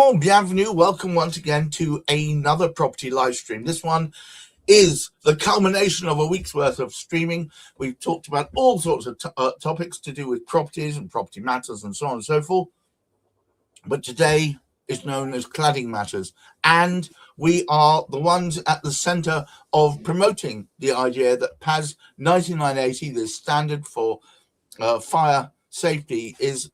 Bonjour, bienvenue. Welcome once again to another property live stream. This one is the culmination of a week's worth of streaming. We've talked about all sorts of topics to do with properties and property matters and so on and so forth. But today is known as cladding matters. And we are the ones at the center of promoting the idea that PAS 9980, the standard for fire safety, is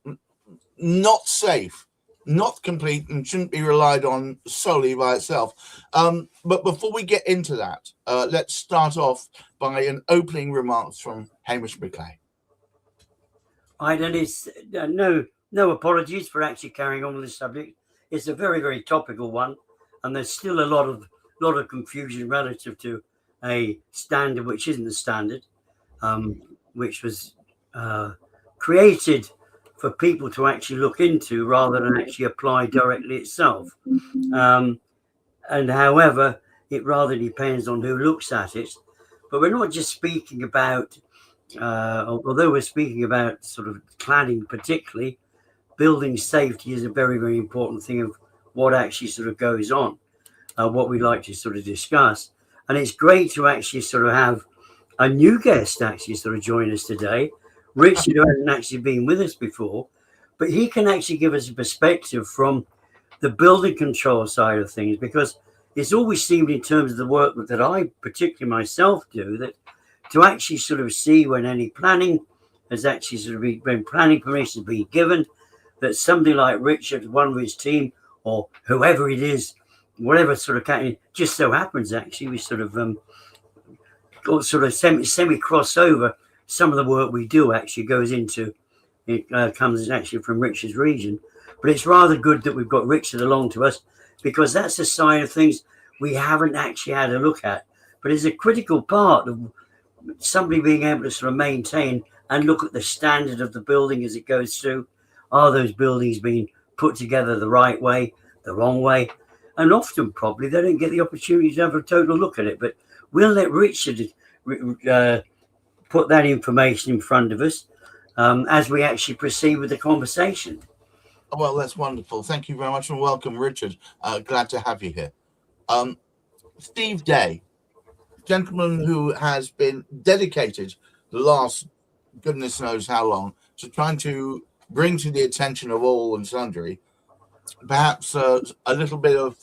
not safe, not complete, and shouldn't be relied on solely by itself. But before we get into that, let's start off by an opening remarks from Hamish McClay. Dennis, no apologies for actually carrying on with this subject. It's a very, very topical one, and there's still a lot of confusion relative to a standard which isn't the standard, which was created for people to actually look into rather than actually apply directly itself. And however, it rather depends on who looks at it. But we're not just speaking about, although we're speaking about sort of cladding particularly, building safety is a very, very important thing of what actually sort of goes on, what we like to sort of discuss. And it's great to actually sort of have a new guest actually sort of join us today. Richard, who hasn't actually been with us before, but he can actually give us a perspective from the building control side of things, because it's always seemed in terms of the work that I particularly myself do, that to actually sort of see when any planning has actually sort of been, when planning permission has been given, that somebody like Richard, one of his team, or whoever it is, whatever sort of category, just so happens actually we sort of semi cross over. Some of the work we do actually goes into, it comes actually from Richard's region. But it's rather good that we've got Richard along to us, because that's a side of things we haven't actually had a look at. But it's a critical part of somebody being able to sort of maintain and look at the standard of the building as it goes through. Are those buildings being put together the right way, the wrong way? And often probably they don't get the opportunity to have a total look at it. But we'll let Richard put that information in front of us as we actually proceed with the conversation. Well, that's wonderful. Thank you very much, and welcome, Richard. Glad to have you here. Steve Day, gentleman who has been dedicated the last goodness knows how long to trying to bring to the attention of all and sundry, perhaps a little bit of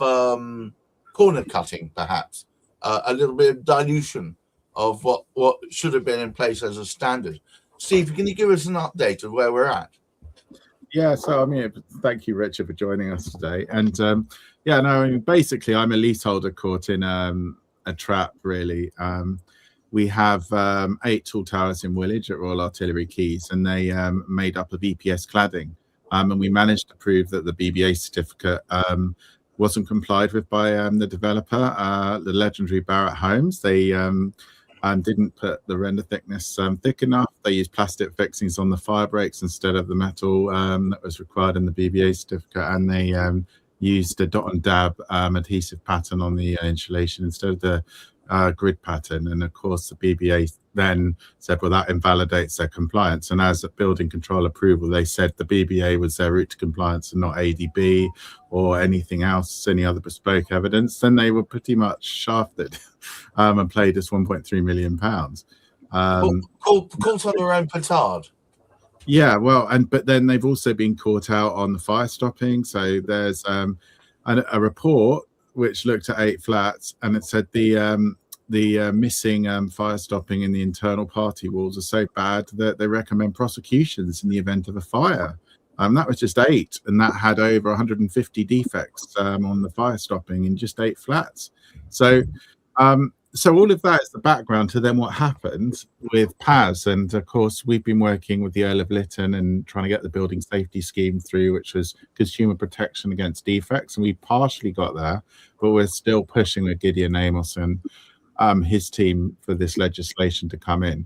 corner cutting, perhaps a little bit of dilution of what should have been in place as a standard. Steve, can you give us an update of where we're at? Yeah, so I mean, thank you, Richard, for joining us today. And basically, I'm a leaseholder caught in a trap, really. We have 8 tall towers in Woolwich at Royal Artillery Quays, and they made up of EPS cladding. And we managed to prove that the BBA certificate wasn't complied with by the developer, the legendary Barratt Homes. They didn't put the render thickness thick enough. They used plastic fixings on the fire breaks instead of the metal that was required in the BBA certificate, and they used a dot and dab adhesive pattern on the insulation instead of the grid pattern. And of course the BBA then said, well, that invalidates their compliance. And as a building control approval, they said the BBA was their route to compliance and not ADB or anything else, any other bespoke evidence. Then they were pretty much shafted and played us £1.3 million. Caught on their own petard. Yeah, well, but then they've also been caught out on the fire stopping. So there's a report which looked at 8 flats, and it said the missing fire stopping in the internal party walls are so bad that they recommend prosecutions in the event of a fire. That was just 8, and that had over 150 defects on the fire stopping in just 8 flats. So all of that is the background to then what happened with PAS. And of course, we've been working with the Earl of Lytton and trying to get the building safety scheme through, which was consumer protection against defects. And we partially got there, but we're still pushing with Gideon Amos and his team for this legislation to come in.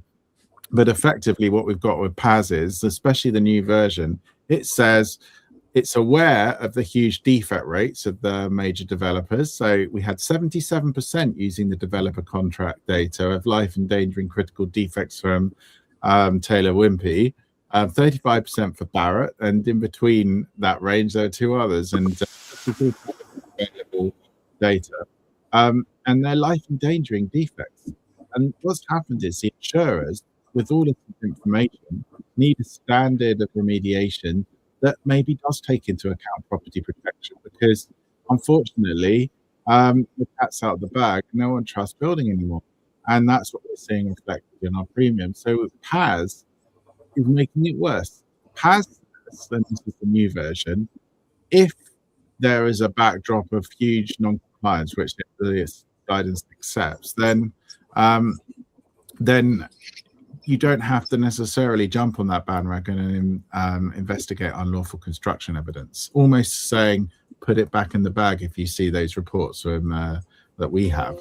But effectively what we've got with PAS is, especially the new version, it says it's aware of the huge defect rates of the major developers. So we had 77% using the developer contract data of life-endangering critical defects from Taylor Wimpey, 35% for Barratt, and in between that range there are 2 others. And is all available data, and they're life-endangering defects. And what's happened is the insurers, with all of this information, need a standard of remediation that maybe does take into account property protection, because unfortunately, the cat's out of the bag. No one trusts building anymore, and that's what we're seeing reflected in our premium. So PAS is making it worse. PAS, and this is the new version, if there is a backdrop of huge non-compliance, which the guidance accepts, then you don't have to necessarily jump on that bandwagon and investigate unlawful construction evidence. Almost saying, put it back in the bag if you see those reports that we have,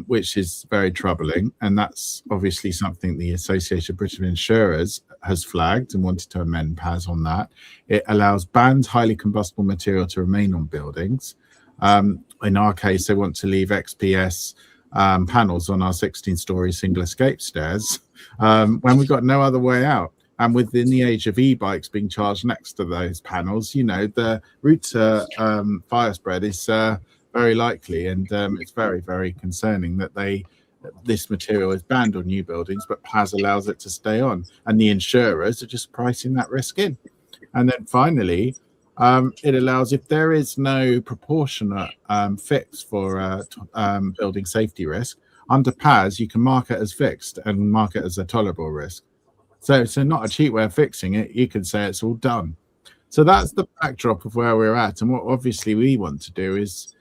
which is very troubling. And that's obviously something the Association of British Insurers has flagged and wanted to amend PAS on that. It allows banned highly combustible material to remain on buildings. In our case, they want to leave XPS panels on our 16-story single escape stairs when we've got no other way out. And within the age of e-bikes being charged next to those panels, you know, the route to fire spread is very likely, and it's very, very concerning that this material is banned on new buildings, but PAS allows it to stay on, and the insurers are just pricing that risk in. And then finally, it allows, if there is no proportionate fix for building safety risk, under PAS, you can mark it as fixed and mark it as a tolerable risk. So not a cheap way of fixing it. You can say it's all done. So that's the backdrop of where we're at. And what obviously we want to do is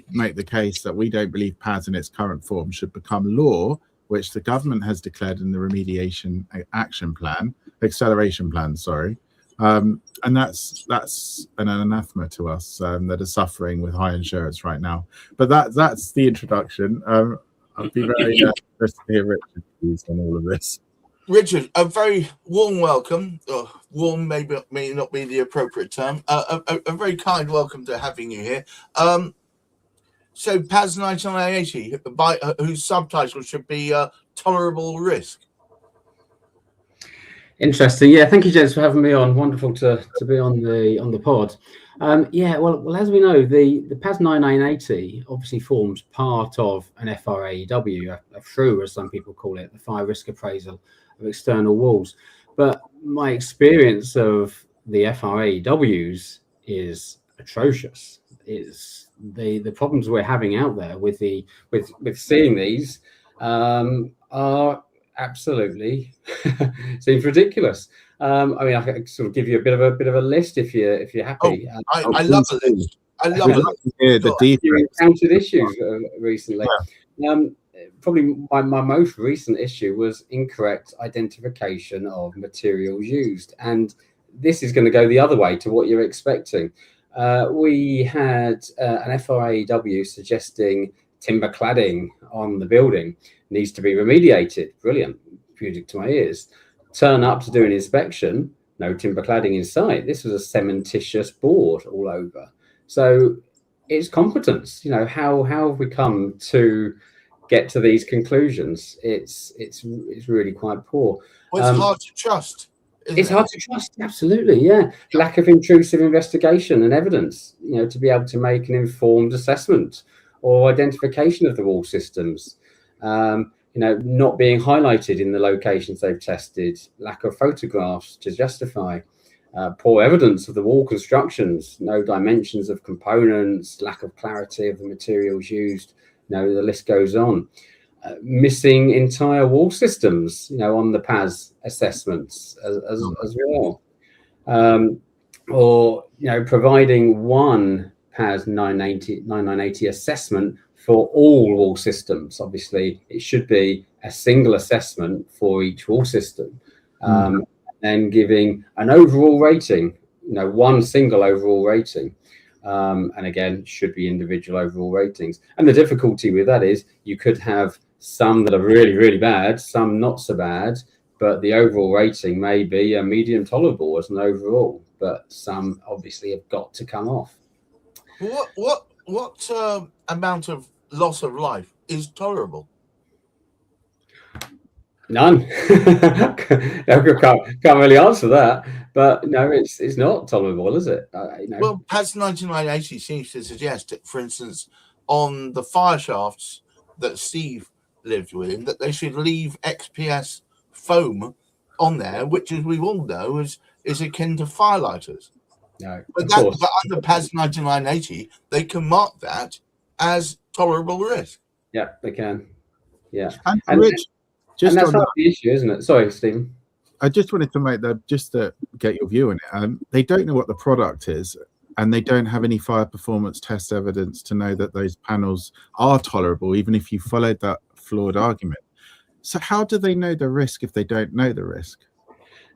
make the case that we don't believe PAS in its current form should become law, which the government has declared in the remediation acceleration plan, sorry. And that's an anathema to us that are suffering with high insurance right now. But that's the introduction. I'd be very interested to hear Richard's views on all of this. Richard, a very warm welcome. Warm may not be the appropriate term. A very kind welcome to having you here. So PAS 1980, whose subtitle should be Tolerable Risk. Interesting. Yeah, thank you, gents, for having me on. Wonderful to be on the pod. Yeah, well, as we know, the PAS 9980 obviously forms part of an FRAEW, a FRU, as some people call it, the Fire Risk Appraisal of External Walls. But my experience of the FRAEWs is atrocious. It's the problems we're having out there with seeing these are absolutely seems ridiculous. I mean, I can sort of give you a bit of a list if you're happy. I love a list. I love a list. Yeah, the details. You encountered issues recently. Yeah. Probably my most recent issue was incorrect identification of materials used, and this is going to go the other way to what you're expecting. We had an FRAEW suggesting timber cladding on the building needs to be remediated. Brilliant, music to my ears. Turn up to do an inspection, no timber cladding in sight. This was a cementitious board all over. So it's competence. You know, how have we come to get to these conclusions? It's really quite poor. Well, it's hard to trust. It's hard to trust, absolutely, yeah. Lack of intrusive investigation and evidence, you know, to be able to make an informed assessment or identification of the wall systems. You know, not being highlighted in the locations they've tested, lack of photographs to justify, poor evidence of the wall constructions, no dimensions of components, lack of clarity of the materials used. You know, the list goes on. Missing entire wall systems, you know, on the PAS assessments as well. Or, you know, providing one PAS 9980 assessment for all wall systems. Obviously, it should be a single assessment for each wall system, and giving an overall rating, you know, one single overall rating. And again, should be individual overall ratings. And the difficulty with that is you could have some that are really, really bad, some not so bad, but the overall rating may be a medium tolerable as an overall, but some obviously have got to come off. What amount of loss of life is tolerable? None. can't really answer that, but no, it's not tolerable, is it? Well, PAS 9980 seems to suggest that, for instance, on the fire shafts that Steve lived within, that they should leave XPS foam on there, which, as we all know, is akin to firelighters. No, But of course. but under PAS 9980, they can mark that as tolerable risk. Yeah, they can. Yeah, And Rich, just that's on not that, the issue, isn't it? Sorry, Stephen. I just wanted to make that, just to get your view on it. They don't know what the product is, and they don't have any fire performance test evidence to know that those panels are tolerable, even if you followed that flawed argument. So how do they know the risk if they don't know the risk?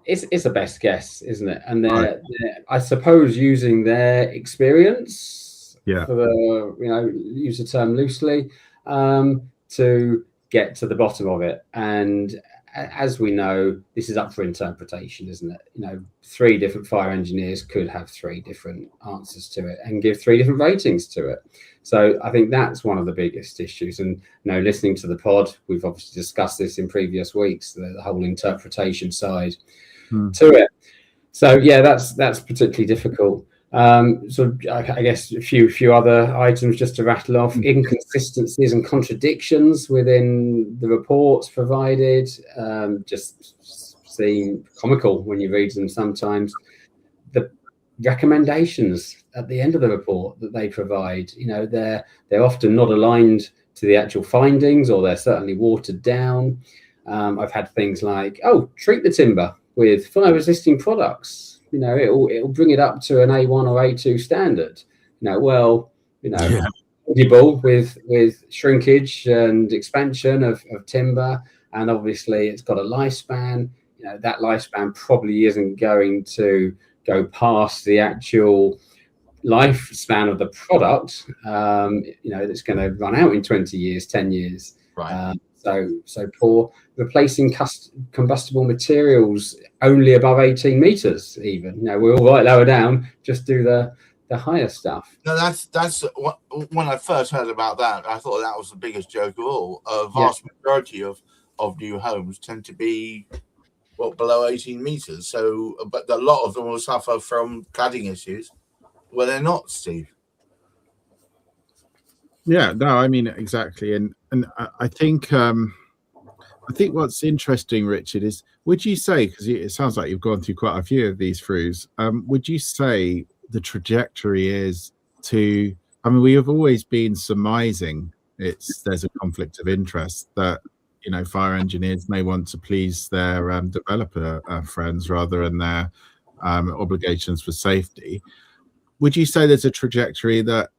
It's a best guess, isn't it? And they're I suppose, using their experience, for the, use the term loosely, to get to the bottom of it. And as we know, this is up for interpretation, isn't it? 3 different fire engineers could have 3 different answers to it and give 3 different ratings to it. So I think that's one of the biggest issues. And listening to the pod, we've obviously discussed this in previous weeks, the whole interpretation side to it. So yeah, that's particularly difficult. So I guess a few other items just to rattle off: inconsistencies and contradictions within the reports provided. Just seem comical when you read them sometimes. The recommendations at the end of the report that they provide, they're often not aligned to the actual findings, or they're certainly watered down. I've had things like, treat the timber with fire-resisting products. It'll bring it up to an A1 or A2 standard. With shrinkage and expansion of timber, and obviously it's got a lifespan. That lifespan probably isn't going to go past the actual lifespan of the product. That's going to run out in 20 years, 10 years. Right. So poor. Replacing combustible materials only above 18 meters, even. We're all right lower down, just do the higher stuff. No, that's what, when I first heard about that, I thought that was the biggest joke of all. A vast majority of new homes tend to be below 18 meters. So, but a lot of them will suffer from cladding issues. Well, they're not, Steve. Yeah, no, I mean, exactly. And I think what's interesting, Richard, is, would you say, because it sounds like you've gone through quite a few of these throughs, would you say the trajectory is to, we have always been surmising there's a conflict of interest, that fire engineers may want to please their developer friends rather than their obligations for safety. Would you say there's a trajectory that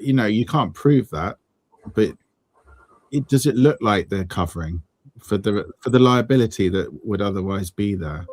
you can't prove that, but does it look like they're covering for the liability that would otherwise be there?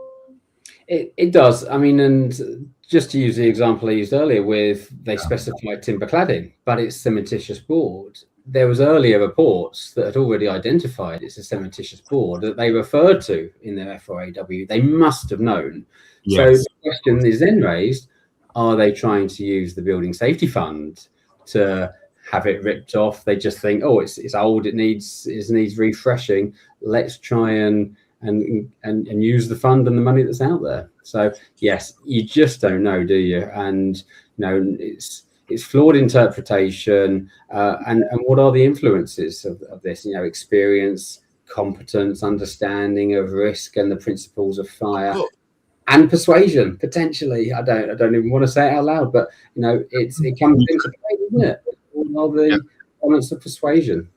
It does. And just to use the example I used earlier, they specified timber cladding, but it's cementitious board. There was earlier reports that had already identified it's a cementitious board that they referred to in their FRAW. They must have known. Yes. So the question is then raised: are they trying to use the Building Safety Fund to have it ripped off? They just think, it's old, it needs refreshing. Let's try and use the fund and the money that's out there. So yes, you just don't know, do you? And it's flawed interpretation. And what are the influences of this? Experience, competence, understanding of risk and the principles of fire. Look. And persuasion, potentially. I don't even want to say it out loud, but it comes into play, doesn't it? All the elements of persuasion.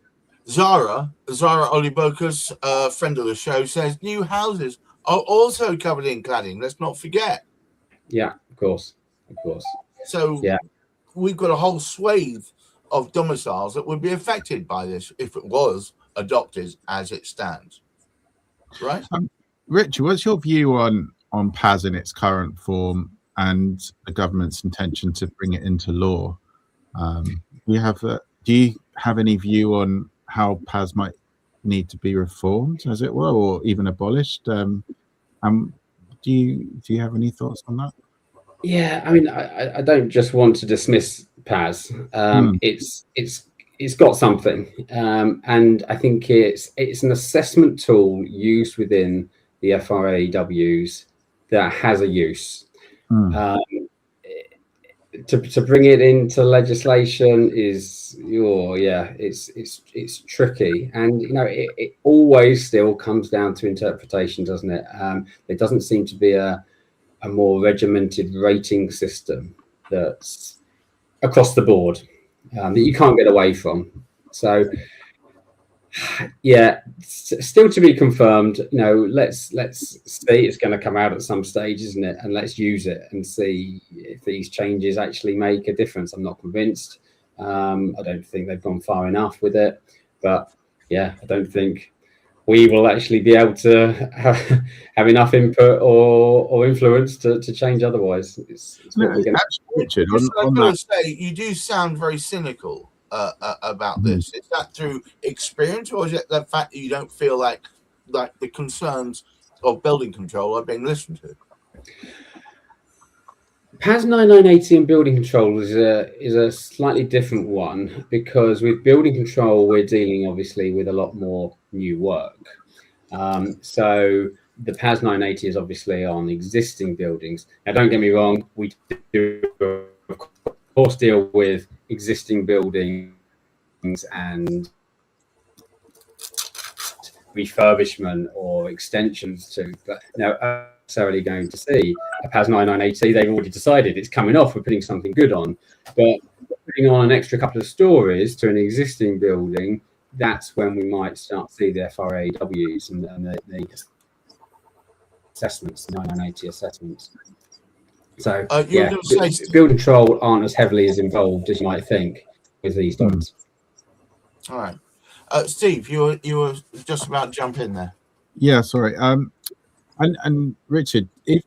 Zara Olibokas, friend of the show, says new houses are also covered in cladding. Let's not forget. Yeah, of course. So we've got a whole swathe of domiciles that would be affected by this if it was adopted as it stands. Right? Richard, what's your view on PAS in its current form and the government's intention to bring it into law? Do you have any view on how PAS might need to be reformed, as it were, or even abolished? Do you have any thoughts on that? Yeah, I don't just want to dismiss PAS. It's it's got something, and I think it's an assessment tool used within the FRAWs that has a use. To bring it into legislation is, it's tricky, and it always still comes down to interpretation, doesn't it? There doesn't seem to be a more regimented rating system that's across the board that you can't get away from. So yeah, still to be confirmed. Let's see. It's going to come out at some stage, isn't it? And let's use it and see if these changes actually make a difference. I'm not convinced. I don't think they've gone far enough with it, but yeah, I don't think we will actually be able to have enough input or influence to change otherwise. It's what we're going Actually, Richard, I've got to say, you do sound very cynical about this. Is that through experience, or is it the fact that you don't feel like the concerns of building control are being listened to? PAS 9980 and building control is a slightly different one, because with building control we're dealing obviously with a lot more new work. So the PAS 980 is obviously on existing buildings. Now, don't get me wrong, we do of course deal with existing buildings and refurbishment or extensions to, but no, necessarily going to see a PAS 9980. They've already decided it's coming off, we're putting something good on, but putting on an extra couple of stories to an existing building, that's when we might start to see the FRAWs and the assessments, the 9980 assessments. So building control aren't as heavily as involved as you might think with these documents. All right, Steve, you were just about to jump in there. Yeah, sorry. And Richard, if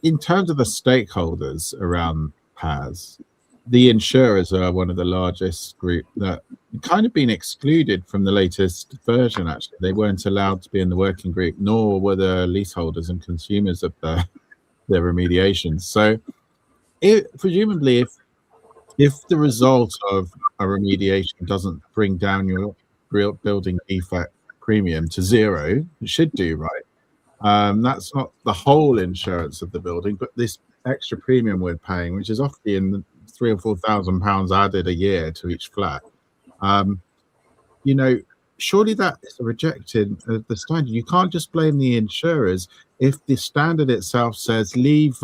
in terms of the stakeholders around PAS, the insurers are one of the largest group that kind of been excluded from the latest version. Actually, they weren't allowed to be in the working group, nor were the leaseholders and consumers of the remediation. So, presumably, if the result of a remediation doesn't bring down your real building defect premium to zero, it should do, right? That's not the whole insurance of the building, but this extra premium we're paying, which is often in the £3,000 or £4,000 added a year to each flat. Surely that is rejected the standard. You can't just blame the insurers if the standard itself says leave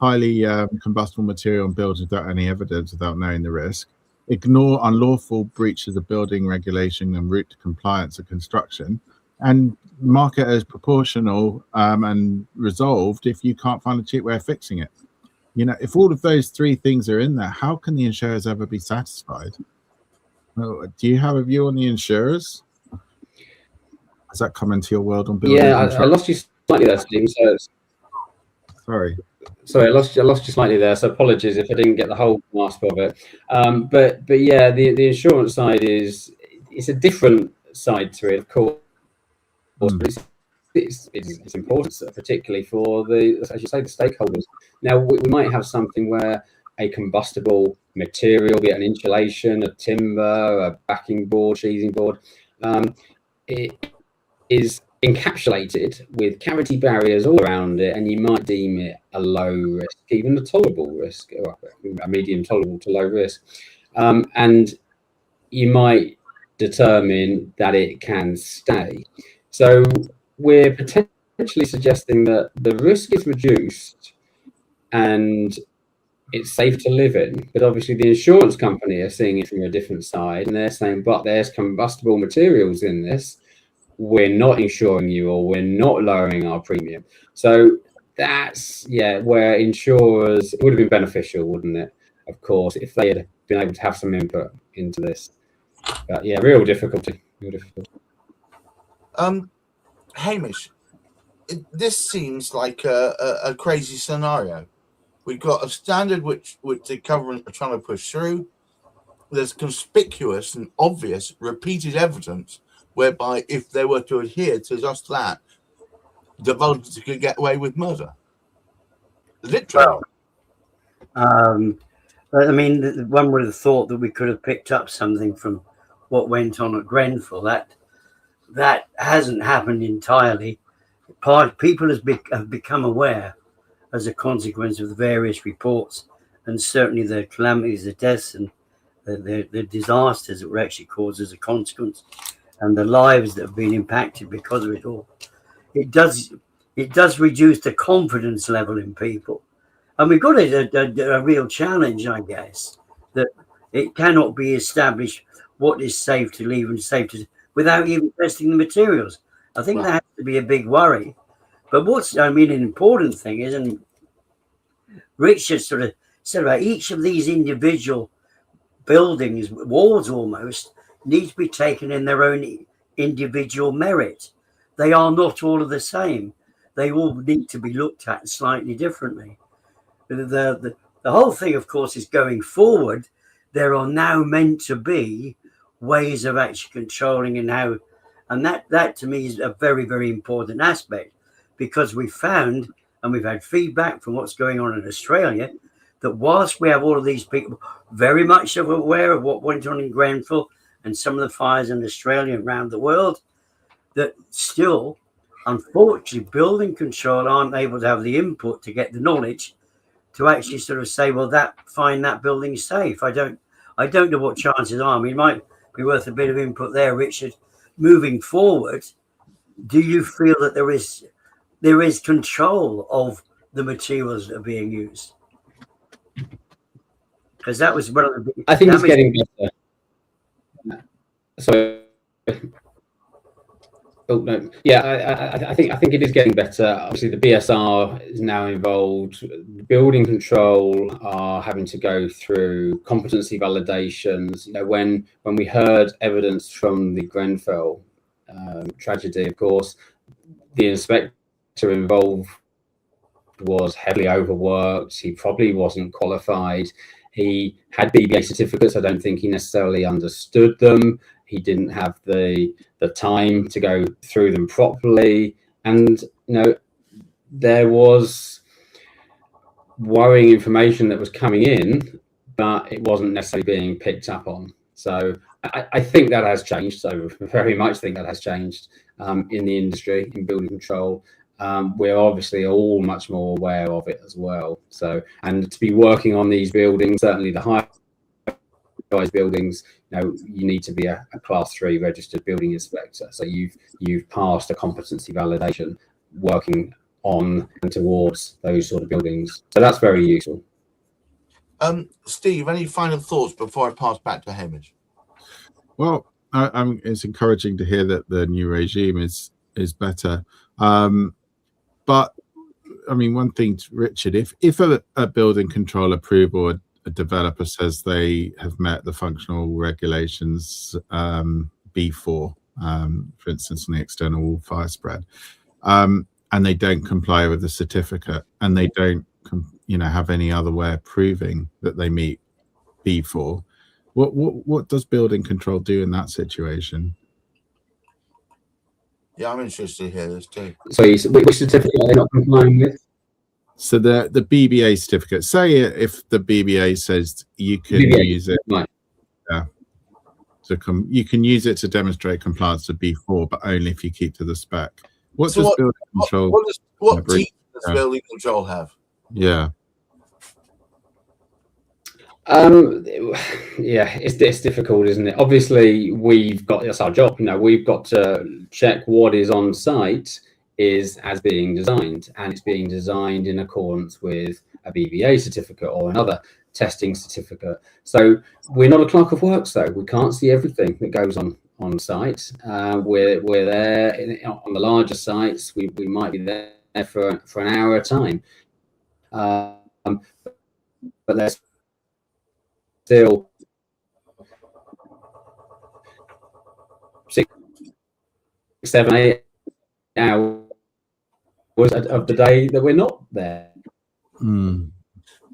highly combustible material in buildings without any evidence, without knowing the risk. Ignore unlawful breaches of building regulation and route to compliance of construction, and mark it as proportional and resolved if you can't find a cheap way of fixing it. If all of those three things are in there, how can the insurers ever be satisfied? Do you have a view on the insurers? Has that come into your world on building? Yeah, I lost you slightly there, Steve. Sorry, I lost you slightly there. So apologies if I didn't get the whole grasp of it. But yeah, the insurance side it's a different side to it, of course. But it's important, particularly for as you say, the stakeholders. Now we might have something where a combustible material, be it an insulation, a timber, a backing board, sheathing board, it is encapsulated with cavity barriers all around it, and you might deem it a low risk, even a tolerable risk, or a medium tolerable to low risk, and you might determine that it can stay. So we're potentially suggesting that the risk is reduced and it's safe to live in, but obviously the insurance company are seeing it from a different side, and they're saying, but there's combustible materials in this, we're not insuring you, or we're not lowering our premium. So that's where insurers, it would have been beneficial, wouldn't it, of course, if they had been able to have some input into this. But yeah, real difficulty. Hamish, this seems like a crazy scenario. We've got a standard which the government are trying to push through. There's conspicuous and obvious repeated evidence whereby if they were to adhere to just that, developers could get away with murder. Literally. But I mean, one would have thought that we could have picked up something from what went on at Grenfell. That hasn't happened entirely. People have become aware as a consequence of the various reports, and certainly the calamities, the deaths, and the disasters that were actually caused as a consequence, and the lives that have been impacted because of it all. It does reduce the confidence level in people, and we've got a real challenge, I guess, that it cannot be established what is safe to leave and safe to without even testing the materials. I think that has to be a big worry. But an important thing is, and Richard sort of said about each of these individual buildings, walls almost, need to be taken in their own individual merit. They are not all of the same. They all need to be looked at slightly differently. The whole thing, of course, is going forward. There are now meant to be ways of actually controlling and that to me is a very, very important aspect, because we found, and we've had feedback from what's going on in Australia, that whilst we have all of these people very much aware of what went on in Grenfell and some of the fires in Australia and around the world, that still, unfortunately, building control aren't able to have the input to get the knowledge to actually sort of say, well, find that building safe. I don't know what chances are. I mean, it might be worth a bit of input there, Richard. Moving forward, do you feel that there is control of the materials that are being used? Because that was one of the. I think it's getting better. So, oh no, yeah, I think it is getting better. Obviously, the BSR is now involved. Building control are having to go through competency validations. You know, when we heard evidence from the Grenfell tragedy, of course, the inspector involved was heavily overworked. He probably wasn't qualified. He had BBA certificates. I don't think he necessarily understood them. He didn't have the time to go through them properly. And, you know, there was worrying information that was coming in, but it wasn't necessarily being picked up on. So I think that has changed. So very much think that has changed in the industry, in building control. We're obviously all much more aware of it as well. So, and to be working on these buildings, certainly the high-rise buildings, you know, you need to be a Class 3 registered building inspector. So you've passed a competency validation working on and towards those sort of buildings. So that's very useful. Steve, any final thoughts before I pass back to Hamish? Well, it's encouraging to hear that the new regime is better. But I mean, one thing, Richard, if a building control approval, a developer says they have met the functional regulations B4, for instance, on the external wall fire spread, and they don't comply with the certificate, and they don't, have any other way of proving that they meet B4, what does building control do in that situation? Yeah, I'm interested to hear this too. So which certificate are they not complying with? So the BBA certificate, say if the BBA says you can use it, right. You can use it to demonstrate compliance with B4, but only if you keep to the spec. What does building control? What team does building control have? Yeah. Yeah, it's difficult, isn't it? Obviously, that's our job. We've got to check what is on site is as being designed, and it's being designed in accordance with a BBA certificate or another testing certificate. So we're not a clerk of works, though. We can't see everything that goes on site. We're there on the larger sites. We might be there for an hour at a time, but there's still 6, 7, 8 hours of the day that we're not there. Mm.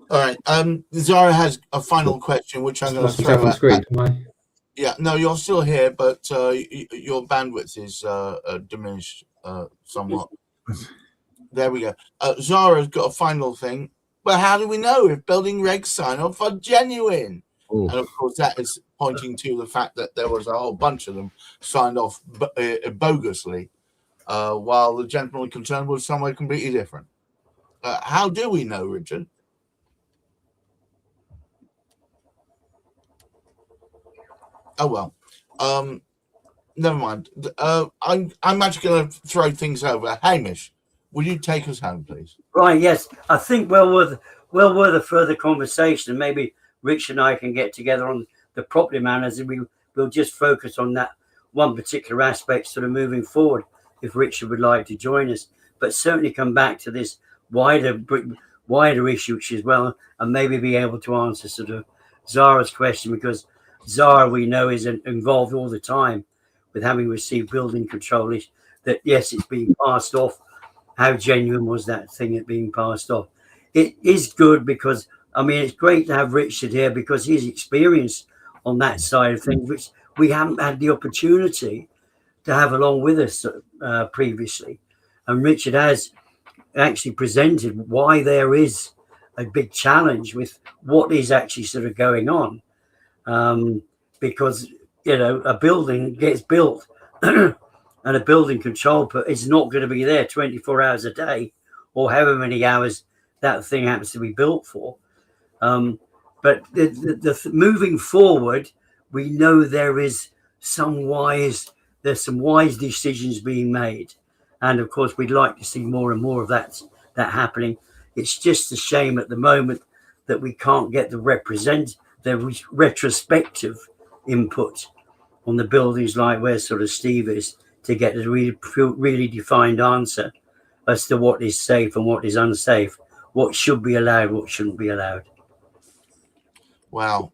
All right. Zara has a final question, which I'm going to throw on screen. Yeah, no, you're still here, but your bandwidth is diminished somewhat. There we go. Zara's got a final thing. But how do we know if building regs sign off are genuine? Ooh. And of course, that is pointing to the fact that there was a whole bunch of them signed off bogusly, while the gentleman concerned was somewhere completely different. How do we know, Richard? Oh well, never mind. I'm actually going to throw things over. Hamish, will you take us home, please? Right. Yes, I think well worth a further conversation, and maybe Rich and I can get together on the property matters, and we'll just focus on that one particular aspect, sort of moving forward. If Richard would like to join us, but certainly come back to this wider issue, which is well, and maybe be able to answer sort of Zara's question, because Zara, we know, is involved all the time with having received building control. That yes, it's being passed off. How genuine was that thing at being passed off? It is good because, I mean, it's great to have Richard here because he's experienced on that side of things, which we haven't had the opportunity to have along with us previously. And Richard has actually presented why there is a big challenge with what is actually sort of going on. Because, you know, a building gets built and a building control is not going to be there 24 hours a day or however many hours that thing happens to be built for. But the moving forward, we know there's some wise decisions being made. And of course, we'd like to see more and more of that happening. It's just a shame at the moment that we can't get the retrospective input on the buildings like where sort of Steve is, to get a really defined answer as to what is safe and what is unsafe, what should be allowed, what shouldn't be allowed. Wow,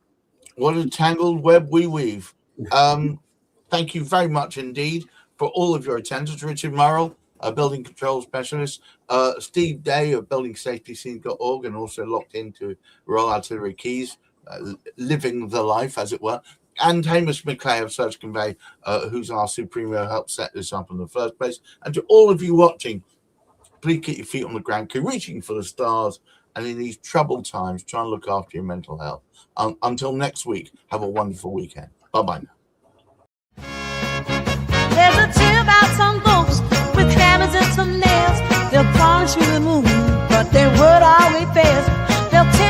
what a tangled web we weave. Thank you very much indeed for all of your attendance. Richard Murrell, a building control specialist, Steve Day of buildingsafetyscene.org, and also locked into Royal Artillery Keys, living the life, as it were, and Hamish McClay of Search Convey, who's our Supremo, helped set this up in the first place. And to all of you watching, please keep your feet on the ground, keep reaching for the stars, and in these troubled times, try and look after your mental health. Until next week, have a wonderful weekend. Bye-bye now. There's a tale about some folks with hammers and some nails. They'll polish through the moon, but their word always fails. They'll tell